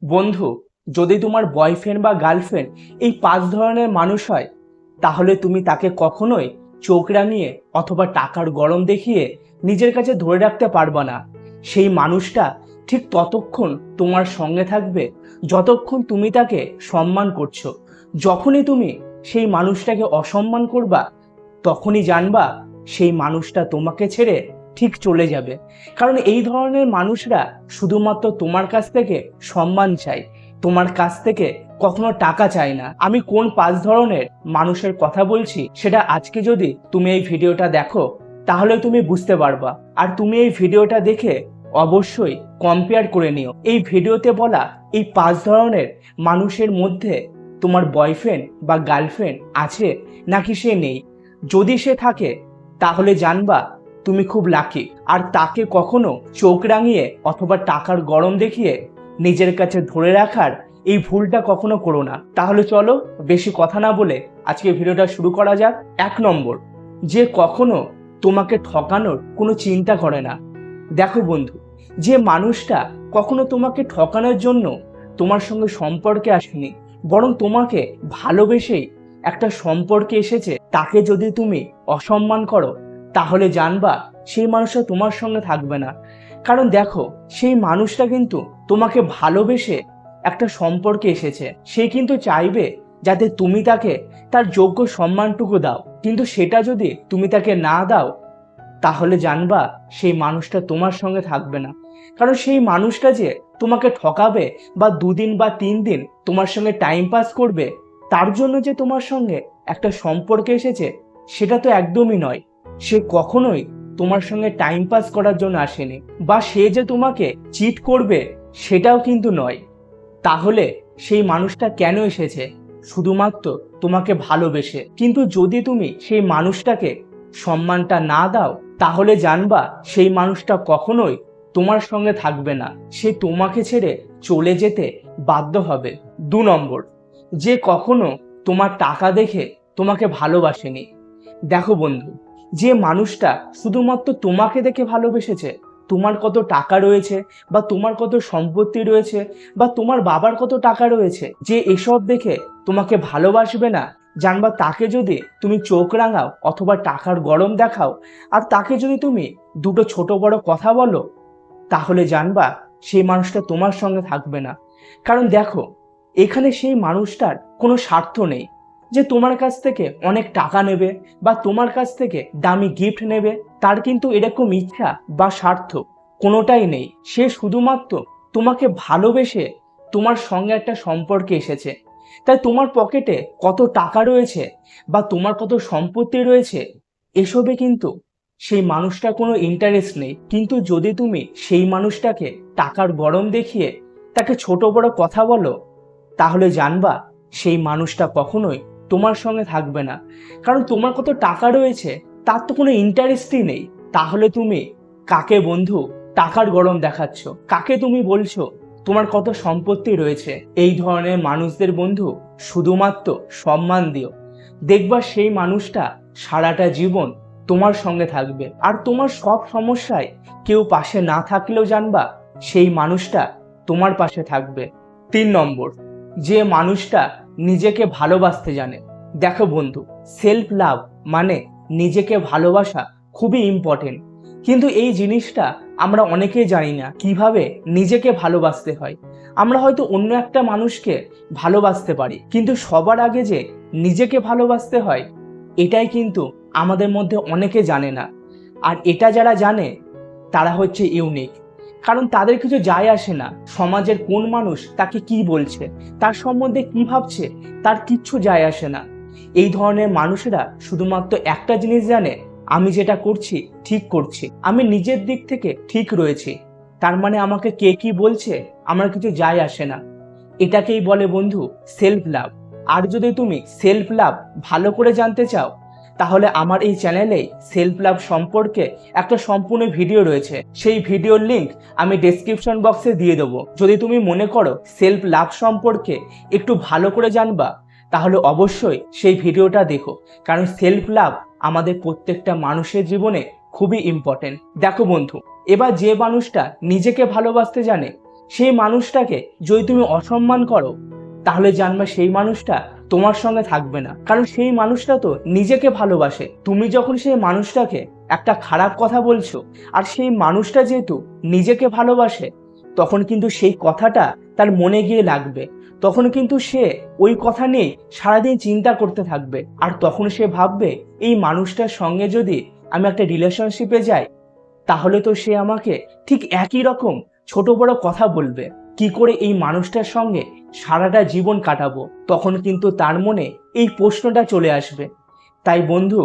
বন্ধু, যদি তোমার বয়ফ্রেন্ড বা গার্লফ্রেন্ড এই 5 ধরনের মানুষ হয়, তাহলে তুমি তাকে কখনোই চোখ রাঙিয়ে অথবা টাকার গরম দেখিয়ে নিজের কাছে ধরে রাখতে পারবা না। সেই মানুষটা ঠিক ততক্ষণ তোমার সঙ্গে থাকবে যতক্ষণ তুমি তাকে সম্মান করছো। যখনই তুমি সেই মানুষটাকে অসম্মান করবা, তখনই জানবা সেই মানুষটা তোমাকে ছেড়ে ঠিক চলে যাবে। কারণ এই ধরনের মানুষরা শুধুমাত্র তোমার কাছ থেকে সম্মান চায়, তোমার কাছ থেকে কখনো টাকা চায় না। আমি কোন 5 ধরনের মানুষের কথা বলছি সেটা আজকে যদি তুমি এই ভিডিওটা দেখো, তাহলে তুমি বুঝতে পারবা। আর তুমি এই ভিডিওটা দেখে অবশ্যই কম্পেয়ার করে নিও এই ভিডিওতে বলা এই 5 ধরনের মানুষের মধ্যে তোমার বয়ফ্রেন্ড বা গার্লফ্রেন্ড আছে নাকি সে নেই। যদি সে থাকে, তাহলে জানবা তুমি খুব লাকি। আর তাকে কখনো চোখ রাঙিয়ে অথবা টাকার গরম দেখিয়ে নিজের কাছে ধরে রাখার এই ভুলটা কখনো করো না। তাহলে চলো বেশি কথা না বলে আজকে ভিডিওটা শুরু করা যাক। 1 নম্বর, যে কখনো তোমাকে ঠকানোর কোনো চিন্তা করে না। দেখো বন্ধু, যে মানুষটা কখনো তোমাকে ঠকানোর জন্য তোমার সঙ্গে সম্পর্কে আসেনি, বরং তোমাকে ভালোবেসেই একটা সম্পর্কে এসেছে, তাকে যদি তুমি অসম্মান করো, তাহলে জানবা সেই মানুষটা তোমার সঙ্গে থাকবে না। কারণ দেখো, সেই মানুষটা কিন্তু তোমাকে ভালোবেসে একটা সম্পর্কে এসেছে। সে কিন্তু চাইবে যাতে তুমি তাকে তার যোগ্য সম্মানটুকু দাও, কিন্তু সেটা যদি তুমি তাকে না দাও, তাহলে জানবা সেই মানুষটা তোমার সঙ্গে থাকবে না। কারণ সেই মানুষটা যে তোমাকে ঠকাবে বা 2 দিন বা 3 দিন তোমার সঙ্গে টাইম পাস করবে, তার জন্য যে তোমার সঙ্গে একটা সম্পর্কে এসেছে, সেটা তো একদমই নয়। সে কখনোই তোমার সঙ্গে টাইম পাস করার জন্য আসেনি, বা সে যে তোমাকে চিট করবে সেটাও কিন্তু নয়। তাহলে সেই মানুষটা কেন এসেছে? শুধুমাত্র তোমাকে ভালোবেসে। কিন্তু যদি তুমি সেই মানুষটাকে সম্মানটা না দাও, তাহলে জানবা সেই মানুষটা কখনোই তোমার সঙ্গে থাকবে না। সে তোমাকে ছেড়ে চলে যেতে বাধ্য হবে। 2 নম্বর, যে কখনো তোমার টাকা দেখে তোমাকে ভালোবাসেনি। দেখো বন্ধু, যে মানুষটা শুধুমাত্র তোমাকে দেখে ভালোবেসেছে, তোমার কত টাকা রয়েছে বা তোমার কত সম্পত্তি রয়েছে বা তোমার বাবার কত টাকা রয়েছে, যে এসব দেখে তোমাকে ভালোবাসবে না, জানবা তাকে যদি তুমি চোখ রাঙাও অথবা টাকার গরম দেখাও, আর তাকে যদি তুমি দুটো ছোট বড় কথা বলো, তাহলে জানবা সেই মানুষটা তোমার সঙ্গে থাকবে না। কারণ দেখো, এখানে সেই মানুষটার কোনো স্বার্থ নেই যে তোমার কাছ থেকে অনেক টাকা নেবে বা তোমার কাছ থেকে দামি গিফট নেবে। তার কিন্তু এরকম ইচ্ছা বা স্বার্থ কোনোটাই নেই। সে শুধুমাত্র তোমাকে ভালোবেসে তোমার সঙ্গে একটা সম্পর্কে এসেছে। তাই তোমার পকেটে কত টাকা রয়েছে বা তোমার কত সম্পত্তি রয়েছে, এসবে কিন্তু সেই মানুষটার কোনো ইন্টারেস্ট নেই। কিন্তু যদি তুমি সেই মানুষটাকে টাকার গরম দেখিয়ে তাকে ছোট বড় কথা বলো, তাহলে জানবা সেই মানুষটা কখনোই তোমার সঙ্গে থাকবে না। কারণ তোমার কত টাকা রয়েছে তার তো কোনো ইন্টারেস্টই নেই। তাহলে তুমি কাকে বন্ধু টাকার গরম দেখাচ্ছ? কাকে তুমি বলছো তোমার কত সম্পত্তি রয়েছে? এই ধরনের মানুষদের বন্ধু শুধুমাত্র সম্মান দিও। দেখবা সেই মানুষটা সারাটা জীবন তোমার সঙ্গে থাকবে। আর তোমার সব সমস্যায় কেউ পাশে না থাকলেও জানবা সেই মানুষটা তোমার পাশে থাকবে। 3 নম্বর, যে মানুষটা নিজেকে ভালোবাসতে জানে। দেখো বন্ধু, সেলফ লাভ মানে নিজেকে ভালোবাসা খুবই ইম্পর্টেন্ট। কিন্তু এই জিনিসটা আমরা অনেকেই জানি না কিভাবে নিজেকে ভালোবাসতে হয়। আমরা হয়তো অন্য একটা মানুষকে ভালোবাসতে পারি, কিন্তু সবার আগে যে নিজেকে ভালোবাসতে হয়, এটাই কিন্তু আমাদের মধ্যে অনেকে জানে না। আর এটা যারা জানে, তারা হচ্ছে ইউনিক। কারণ তাদের কিছু যায় আসে না সমাজের কোন মানুষ তাকে কি বলছে, তার সম্বন্ধে কি ভাবছে, তার কিচ্ছু যায় আসে না। এই ধরনের মানুষেরা শুধুমাত্র একটা জিনিস জানে, আমি যেটা করছি ঠিক করছি, আমি নিজের দিক থেকে ঠিক রয়েছি, তার মানে আমাকে কে কি বলছে আমার কিছু যায় আসে না। এটাকেই বলে বন্ধু সেলফ লাভ। আর যদি তুমি সেলফ লাভ ভালো করে জানতে চাও, তাহলে আমার এই চ্যানেলে সেলফ লাভ সম্পর্কে একটা সম্পূর্ণ ভিডিও রয়েছে। সেই ভিডিওর লিংক আমি ডেসক্রিপশন বক্সে দিয়ে দেবো। যদি তুমি মনে করো সেলফ লাভ সম্পর্কে একটু ভালো করে জানবা, তাহলে অবশ্যই সেই ভিডিওটা দেখো। কারণ সেলফ লাভ আমাদের প্রত্যেকটা মানুষের জীবনে খুবই ইম্পর্টেন্ট। দেখো বন্ধু, এবার যে মানুষটা নিজেকে ভালোবাসতে জানে, সেই মানুষটাকে যদি তুমি অসম্মান করো, তাহলে জানবা সেই মানুষটা তোমার সঙ্গে থাকবে না। কারণ সেই মানুষটা তো নিজেকে ভালোবাসে। তুমি যখন সেই মানুষটাকে একটা খারাপ কথা বলছো, আর সেই মানুষটা যেহেতু নিজেকে ভালোবাসে, তখন কিন্তু সেই কথাটা তার মনে গিয়ে লাগবে। তখন কিন্তু সে ওই কথা নিয়ে সারাদিন চিন্তা করতে থাকবে। আর তখন সে ভাববে, এই মানুষটার সঙ্গে যদি আমি একটা রিলেশনশিপে যাই, তাহলে তো সে আমাকে ঠিক একই রকম ছোট বড় কথা বলবে। কি করে এই মানুষটার সঙ্গে সারাটা জীবন কাটাবো? তখন কিন্তু তার মনে এই প্রশ্নটা চলে আসবে। তাই বন্ধু,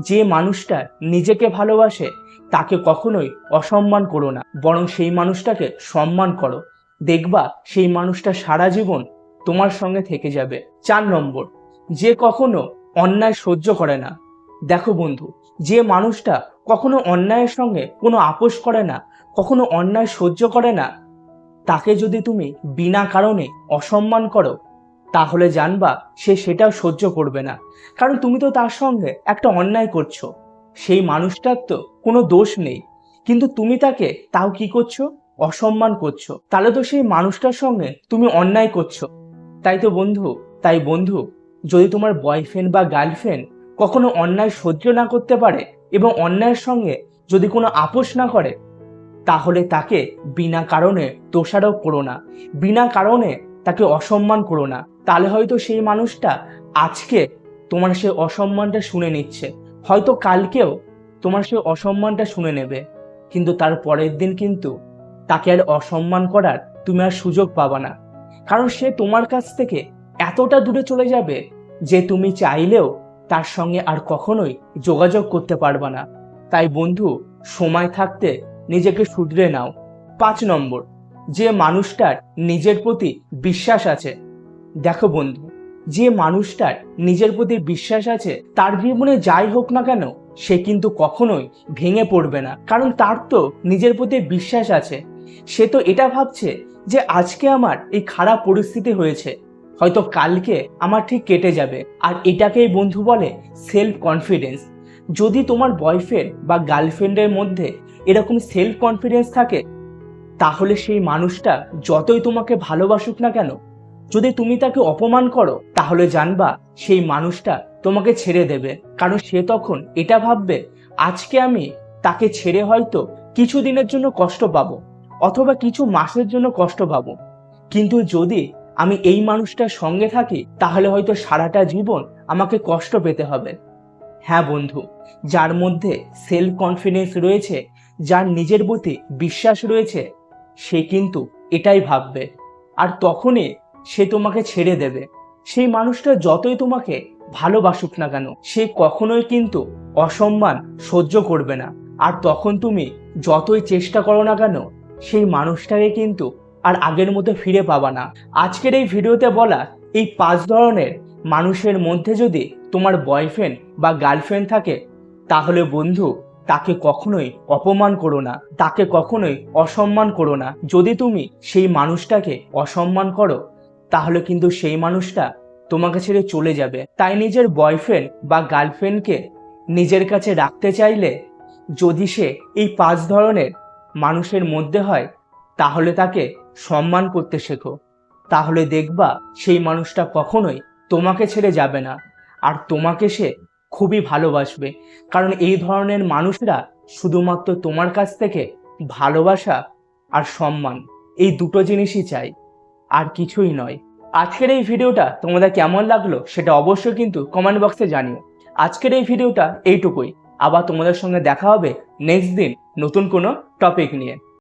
যে মানুষটা নিজেকে ভালোবাসে তাকে কখনোই অসম্মান করো না, বরং সেই মানুষটাকে সম্মান করো। দেখবা সেই মানুষটা সারা জীবন তোমার সঙ্গে থেকে যাবে। 4 নম্বর, যে কখনো অন্যায় সহ্য করে না। দেখো বন্ধু, যে মানুষটা কখনো অন্যায়ের সঙ্গে কোনো আপোষ করে না, কখনো অন্যায় সহ্য করে না, তাকে যদি তুমি বিনা কারণে অসম্মান করো, তাহলে জানবা সে সেটাও সহ্য করবে না। কারণ তুমি তো তার সঙ্গে একটা অন্যায় করছো। সেই মানুষটার তো কোনো দোষ নেই, কিন্তু তুমি তাকে তাও কি করছো? অসম্মান করছো। তাহলে তো সেই মানুষটার সঙ্গে তুমি অন্যায় করছো। তাই বন্ধু, যদি তোমার বয়ফ্রেন্ড বা গার্লফ্রেন্ড কখনো অন্যায় সহ্য না করতে পারে এবং অন্যায়ের সঙ্গে যদি কোনো আপোষ না করে, তাহলে তাকে বিনা কারণে দোষারোপ করো না, বিনা কারণে তাকে অসম্মান করো না। তাহলে হয়তো সেই মানুষটা আজকে তোমার সেই অসম্মানটা শুনে নিচ্ছে, হয়তো কালকেও তোমার সেই অসম্মানটা শুনে নেবে, কিন্তু তার পরের দিন কিন্তু তাকে আর অসম্মান করার তুমি আর সুযোগ পাবা না। কারণ সে তোমার কাছ থেকে এতটা দূরে চলে যাবে যে তুমি চাইলেও তার সঙ্গে আর কখনোই যোগাযোগ করতে পারবা না। তাই বন্ধু, সময় থাকতে নিজেকে শুধরে নাও। 5 নম্বর, যে মানুষটার নিজের প্রতি বিশ্বাস আছে। দেখো বন্ধু, যে মানুষটার নিজের প্রতি বিশ্বাস আছে, তার জীবনে যাই হোক না কেন সে কিন্তু কখনোই ভেঙে পড়বে না। কারণ তার তো নিজের প্রতি বিশ্বাস আছে। সে তো এটা ভাবছে যে আজকে আমার এই খারাপ পরিস্থিতি হয়েছে, হয়তো কালকে আমার ঠিক কেটে যাবে। আর এটাকেই বন্ধু বলে সেলফ কনফিডেন্স। যদি তোমার বয়ফ্রেন্ড বা গার্লফ্রেন্ডের মধ্যে এরকম সেলফ কনফিডেন্স থাকে, তাহলে সেই মানুষটা যতই তোমাকে ভালোবাসুক না কেন, যদি তুমি তাকে অপমান করো, তাহলে জানবা সেই মানুষটা তোমাকে ছেড়ে দেবে। কারণ সে তখন এটা ভাববে, আজকে আমি তাকে ছেড়ে হয়তো কিছু দিনের জন্য কষ্ট পাবো, অথবা কিছু মাসের জন্য কষ্ট পাবো, কিন্তু যদি আমি এই মানুষটার সঙ্গে থাকি, তাহলে হয়তো সারাটা জীবন আমাকে কষ্ট পেতে হবে। হ্যাঁ বন্ধু, যার মধ্যে সেলফ কনফিডেন্স রয়েছে, যার নিজের প্রতি বিশ্বাস রয়েছে, সে কিন্তু এটাই ভাববে। আর তখনই সে তোমাকে ছেড়ে দেবে। সেই মানুষটা যতই তোমাকে ভালোবাসুক না কেন, সে কখনোই কিন্তু অসম্মান সহ্য করবে না। আর তখন তুমি যতই চেষ্টা করো না কেন, সেই মানুষটাকে কিন্তু আর আগের মতো ফিরে পাবা না। আজকের এই ভিডিওতে বলা এই 5 ধরনের মানুষের মধ্যে যদি তোমার বয়ফ্রেন্ড বা গার্লফ্রেন্ড থাকে, তাহলে বন্ধু তাকে কখনোই অপমান করো না, তাকে কখনোই অসম্মান করো না। যদি তুমি সেই মানুষটাকে অসম্মান করো, তাহলে কিন্তু সেই মানুষটা তোমাকে ছেড়ে চলে যাবে। তাই নিজের বয়ফ্রেন্ড বা গার্লফ্রেন্ডকে নিজের কাছে রাখতে চাইলে, যদি সে এই 5 ধরনের মানুষের মধ্যে হয়, তাহলে তাকে সম্মান করতে শেখো। তাহলে দেখবা সেই মানুষটা কখনোই তোমাকে ছেড়ে যাবে না, আর তোমাকে সে খুবই ভালোবাসবে। কারণ এই ধরনের মানুষরা শুধুমাত্র তোমার কাছ থেকে ভালোবাসা আর সম্মান, এই দুটো জিনিসই চাই, আর কিছুই নয়। আজকের এই ভিডিওটা তোমাদের কেমন লাগলো সেটা অবশ্যই কিন্তু কমেন্ট বক্সে জানিও। আজকের এই ভিডিওটা এইটুকুই। আবার তোমাদের সঙ্গে দেখা হবে নেক্সট দিন নতুন কোনো টপিক নিয়ে।